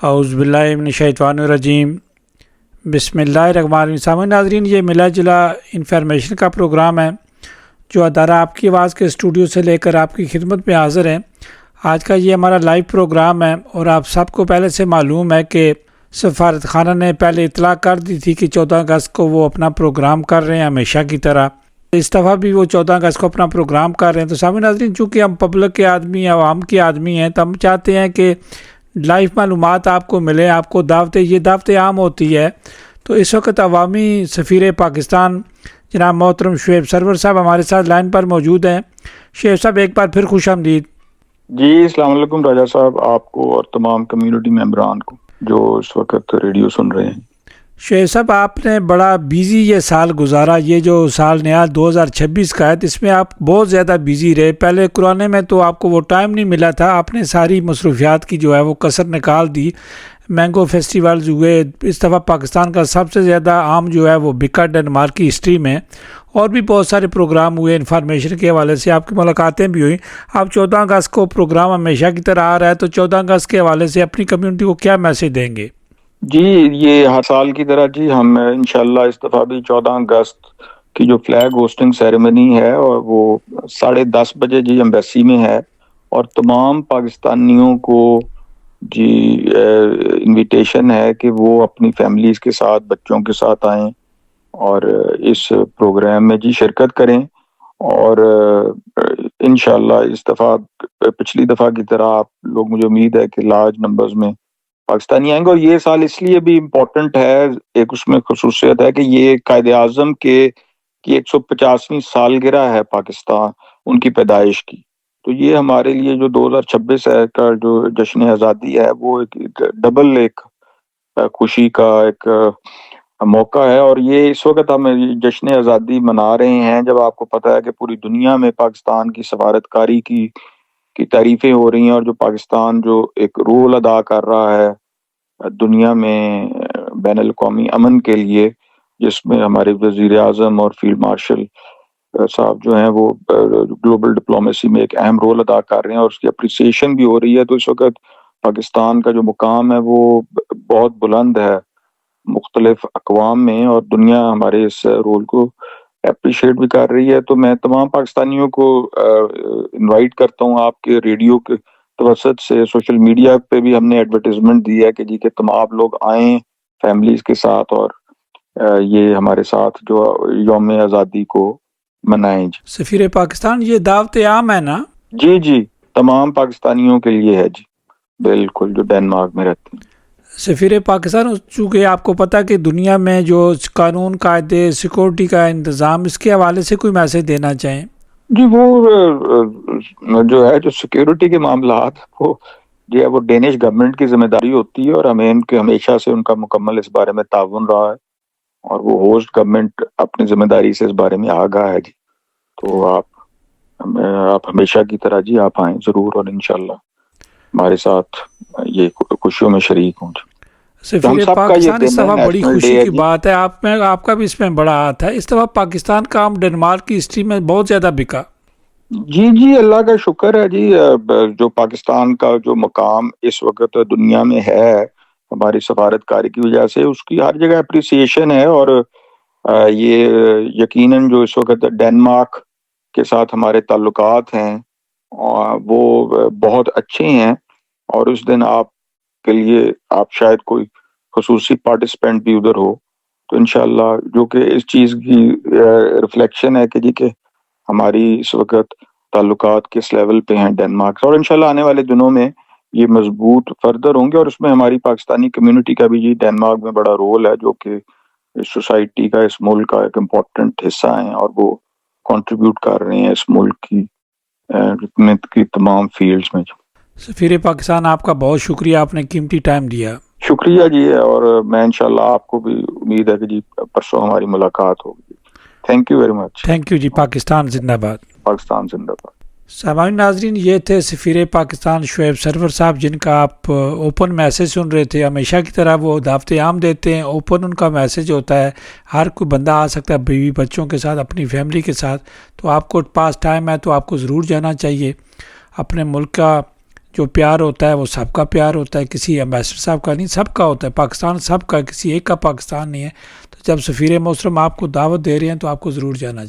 اعوذ باللہ من الشیطان الرجیم بسم اللہ الرحمن الرحیم۔ سامعین ناظرین، یہ ملا جلا انفارمیشن کا پروگرام ہے جو ادارہ آپ کی آواز کے اسٹوڈیو سے لے کر آپ کی خدمت میں حاضر ہیں۔ آج کا یہ ہمارا لائیو پروگرام ہے اور آپ سب کو پہلے سے معلوم ہے کہ سفارت خانہ نے پہلے اطلاع کر دی تھی کہ 14 اگست کو وہ اپنا پروگرام کر رہے ہیں ہمیشہ کی طرح۔ اس دفعہ بھی وہ 14 اگست کو اپنا پروگرام کر رہے ہیں۔ تو سامعین ناظرین، چونکہ ہم پبلک کے آدمی ہیں، عوام کے آدمی ہیں، تو ہم چاہتے ہیں کہ لائیو معلومات آپ کو ملے، آپ کو دعوت عام ہوتی ہے۔ تو اس وقت عوامی سفیر پاکستان جناب محترم شعیب سرور صاحب ہمارے ساتھ لائن پر موجود ہیں۔ شعیب صاحب، ایک بار پھر خوش آمدید۔ جی السلام علیکم راجہ صاحب، آپ کو اور تمام کمیونٹی ممبران کو جو اس وقت ریڈیو سن رہے ہیں۔ شعیب صاحب، آپ نے بڑا بیزی یہ سال گزارا، یہ جو سال نیا 2026 کا ہے، اس میں آپ بہت زیادہ بیزی رہے۔ پہلے کورونا میں تو آپ کو وہ ٹائم نہیں ملا تھا، آپ نے ساری مصروفیات کی جو ہے وہ کسر نکال دی۔ مینگو فیسٹیولز ہوئے، اس دفعہ پاکستان کا سب سے زیادہ عام جو ہے وہ بکا ڈنمارک کی ہسٹری میں، اور بھی بہت سارے پروگرام ہوئے انفارمیشن کے حوالے سے، آپ کی ملاقاتیں بھی ہوئیں۔ آپ 14 اگست کو پروگرام ہمیشہ کی طرح آ رہا ہے، تو 14 اگست کے حوالے سے اپنی کمیونٹی کو کیا میسج دیں گے؟ جی یہ ہر سال کی طرح جی ہم انشاءاللہ اس دفعہ بھی 14 اگست کی جو فلیگ ہوسٹنگ سیریمنی ہے اور وہ 10:30 بجے جی ایمبیسی میں ہے، اور تمام پاکستانیوں کو جی انویٹیشن ہے کہ وہ اپنی فیملیز کے ساتھ، بچوں کے ساتھ آئیں اور اس پروگرام میں جی شرکت کریں۔ اور انشاءاللہ اس دفعہ پچھلی دفعہ کی طرح آپ لوگ، مجھے امید ہے کہ لارج نمبرز میں پاکستانی آئیں گے۔ اور یہ سال اس لیے بھی امپورٹنٹ ہے، ایک اس میں خصوصیت ہے کہ یہ قائد اعظم کی 150ویں سالگرہ ہے پاکستان، ان کی پیدائش کی۔ تو یہ ہمارے لیے جو 2026 ہے کا جو جشن آزادی ہے، وہ ایک ڈبل ایک خوشی کا ایک موقع ہے۔ اور یہ اس وقت ہم جشن آزادی منا رہے ہیں جب آپ کو پتہ ہے کہ پوری دنیا میں پاکستان کی سفارتکاری کی تعریفیں ہو رہی ہیں، اور جو پاکستان جو ایک رول ادا کر رہا ہے دنیا میں بین الاقوامی امن کے لیے، جس میں ہمارے وزیر اعظم اور فیلڈ مارشل صاحب جو ہیں وہ گلوبل ڈپلومیسی میں ایک اہم رول ادا کر رہے ہیں، اور اس کی اپریسیشن بھی ہو رہی ہے۔ تو اس وقت پاکستان کا جو مقام ہے وہ بہت بلند ہے مختلف اقوام میں، اور دنیا ہمارے اس رول کو اپریشیٹ بھی کر رہی ہے۔ تو میں تمام پاکستانیوں کو انوائٹ کرتا ہوں، آپ کے ریڈیو کے توسط سے، سوشل میڈیا پہ بھی ہم نے ایڈورٹیزمنٹ دی ہے کہ جی کہ تمام لوگ آئیں فیملیز کے ساتھ، اور یہ ہمارے ساتھ جو یوم آزادی کو منائیں۔ جی سفیر پاکستان، یہ دعوت عام ہے نا؟ جی تمام پاکستانیوں کے لیے ہے جی، بالکل، جو ڈنمارک میں رہتے ہیں۔ سفیر پاکستان، چونکہ آپ کو پتہ کہ دنیا میں جو قانون قاعدے، سیکورٹی کا انتظام، اس کے حوالے سے کوئی میسج دینا چاہیں؟ جی وہ جو ہے جو سیکیورٹی کے معاملات وہ جو ہے وہ ڈینش گورنمنٹ کی ذمہ داری ہوتی ہے، اور ہمیں ان کے ہمیشہ سے ان کا مکمل اس بارے میں تعاون رہا ہے، اور وہ ہوسٹ گورنمنٹ اپنی ذمہ داری سے اس بارے میں آگاہ ہے جی۔ تو آپ ہمیشہ کی طرح جی آپ آئیں ضرور، اور انشاءاللہ ہمارے ساتھ یہ خوشیوں میں شریک ہوں جی۔ سفیر پاکستان، اس دفعہ بڑی خوشی کی بات ہے، آپ کا بھی اس میں بڑا ہاتھ ہے۔ اس دفعہ پاکستان کا عام ڈنمارک کی ہسٹری میں بہت زیادہ بکا۔ جی اللہ کا شکر ہے جی، جو پاکستان کا جو مقام اس وقت دنیا میں ہے ہماری سفارتکاری کی وجہ سے، اس کی ہر جگہ اپریسیشن ہے۔ اور یہ یقیناً جو اس وقت ڈنمارک کے ساتھ ہمارے تعلقات ہیں وہ بہت اچھے ہیں، اور اس دن آپ کے لیے آپ شاید کوئی خصوصی پارٹیسپینٹ بھی ادھر ہو، تو انشاءاللہ جو کہ اس چیز کی ریفلیکشن ہے کہ جی کہ ہماری اس وقت تعلقات کس لیول پہ ہیں ڈنمارک سے، اور انشاءاللہ آنے والے دنوں میں یہ مضبوط فردر ہوں گے۔ اور اس میں ہماری پاکستانی کمیونٹی کا بھی جی ڈنمارک میں بڑا رول ہے، جو کہ اس سوسائٹی کا، اس ملک کا ایک امپورٹنٹ حصہ ہیں، اور وہ کنٹریبیوٹ کر رہے ہیں اس ملک کی تمام فیلڈز میں۔ سفیر پاکستان، آپ کا بہت شکریہ، آپ نے قیمتی ٹائم دیا۔ شکریہ جی، اور میں انشاءاللہ آپ کو بھی امید ہے کہ جی پرسوں ہماری ملاقات ہوگی۔ Thank you very much. Thank you جی۔ پاکستان زندہ باد۔ پاکستان زندہ باد۔ سامعین ناظرین، یہ تھے سفیر پاکستان شعیب سرور صاحب، جن کا آپ اوپن میسج سن رہے تھے۔ ہمیشہ کی طرح وہ دعوت عام دیتے ہیں، اوپن ان کا میسج ہوتا ہے، ہر کوئی بندہ آ سکتا ہے، بیوی بچوں کے ساتھ، اپنی فیملی کے ساتھ۔ تو آپ کو پاس ٹائم ہے تو آپ کو ضرور جانا چاہیے۔ اپنے ملک کا جو پیار ہوتا ہے وہ سب کا پیار ہوتا ہے، کسی ایمبیسڈر صاحب کا نہیں، سب کا ہوتا ہے، پاکستان سب کا، کسی ایک کا پاکستان نہیں ہے۔ تو جب سفیر محترم آپ کو دعوت دے رہے ہیں تو آپ کو ضرور جانا چاہیے۔